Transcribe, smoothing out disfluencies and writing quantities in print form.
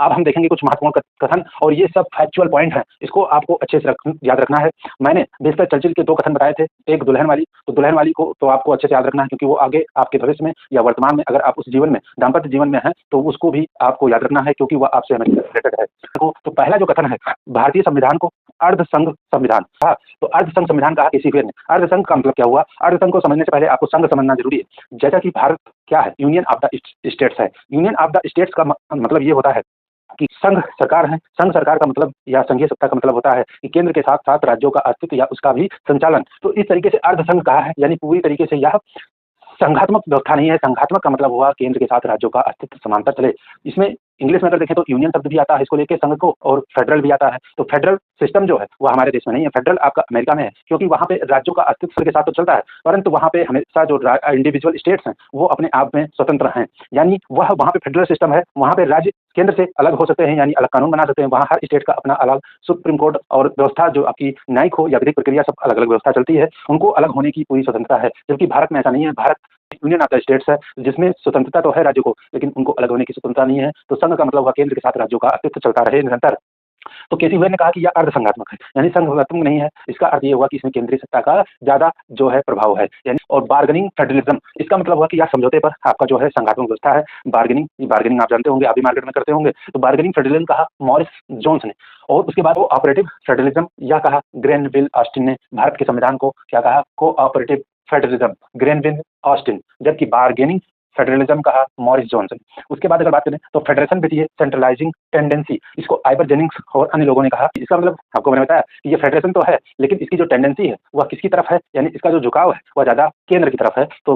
अब हम देखेंगे कुछ महत्वपूर्ण कथन और ये सब फैक्चुअल पॉइंट हैं, इसको आपको अच्छे से याद रखना है। मैंने विंस्टन चर्चिल के 2 कथन बताए थे, एक दुल्हन वाली, तो दुल्हन वाली को तो आपको अच्छे से याद रखना है क्योंकि वो आगे आपके भविष्य में या वर्तमान में अगर आप उस जीवन में, दाम्पत्य जीवन में हैं, तो उसको भी आपको याद रखना है क्योंकि वह आपसे हमेशा रिलेटेड है। तो पहला जो कथन है, भारतीय संविधान को अर्धसंघ संविधान कहा, तो अर्धसंघ संविधान कहा किसी फिर ने। अर्धसंघ का मतलब क्या हुआ? अर्धसंघ को समझने से पहले आपको संघ समझना जरूरी है। जैसा कि भारत क्या है? यूनियन ऑफ द स्टेट्स है। यूनियन ऑफ द स्टेट्स का मतलब ये होता है कि संघ सरकार है। संघ सरकार का मतलब या संघीय सत्ता का मतलब होता है कि केंद्र के साथ साथ राज्यों का अस्तित्व या उसका भी संचालन। तो इस तरीके से अर्धसंघ कहा है, यानी पूरी तरीके से यह संघात्मक व्यवस्था नहीं है। संघात्मक का मतलब हुआ केंद्र के साथ राज्यों का अस्तित्व समांतर चले। इसमें इंग्लिश में अगर देखें तो यूनियन शब्द भी आता है इसको लेके संघ को, और फेडरल भी आता है। तो फेडरल सिस्टम जो है वो हमारे देश में नहीं है, फेडरल आपका अमेरिका में है, क्योंकि वहाँ पे राज्यों का अस्तित्व के साथ तो चलता है, परंतु वहाँ पे हमेशा जो इंडिविजुअल स्टेट्स हैं वो अपने आप में स्वतंत्र हैं। यानी वह वहाँ पे फेडरल सिस्टम है, वहाँ पे राज्य केंद्र से अलग हो सकते हैं, यानी अलग कानून बना सकते हैं। वहाँ हर स्टेट का अपना अलग सुप्रीम कोर्ट और व्यवस्था जो आपकी न्यायिक हो या विधिक प्रक्रिया, सब अलग अलग व्यवस्था चलती है, उनको अलग होने की पूरी स्वतंत्रता है। जबकि भारत में ऐसा नहीं है। Bharat union of the states है, जिसमें स्वतंत्रता तो है राज्यों को, लेकिन उनको अलग होने की स्वतंत्रता नहीं है। तो संघ का मतलब हुआ केंद्र के साथ राज्यों का अस्तित्व चलता रहे निरंतर। तो केसी हुए ने कहा कि यह अर्धसंघात्मक है, यानी संघात्मक नहीं है। इसका अर्थ ये हुआ कि इसमें केंद्रीय सत्ता का ज्यादा जो है प्रभाव है, यानी और बार्गेनिंग फेडरलिज्म, इसका मतलब हुआ कि यह समझौते पर आपका जो है संघात्मक व्यवस्था है। बार्गेनिंग आप जानते होंगे, आप भी मार्केट में करते होंगे। तो बार्गेनिंग फेडरलिज्म कहा मॉरिस जोन्स ने, और उसके बाद वो ऑपरेटिव फेडरलिज्म यह कहा ग्रेनविल ऑस्टिन ने। भारत के संविधान को क्या कहा? Cooperative federalism, Granville Austin. जबकि बार्गेनिंग फेडरलिज्म कहा मॉरिस जोन्स ने। उसके बाद अगर बात करें तो फेडरेशन विधि है सेंट्रलाइजिंग टेंडेंसी, इसको आइवर जेनिंग्स और अन्य लोगों ने कहा। इसका मतलब आपको मैंने बताया कि ये फेडरेशन तो है, लेकिन इसकी जो टेंडेंसी है वह किसकी तरफ है, यानी इसका जो झुकाव है वह ज्यादा केंद्र की तरफ है। तो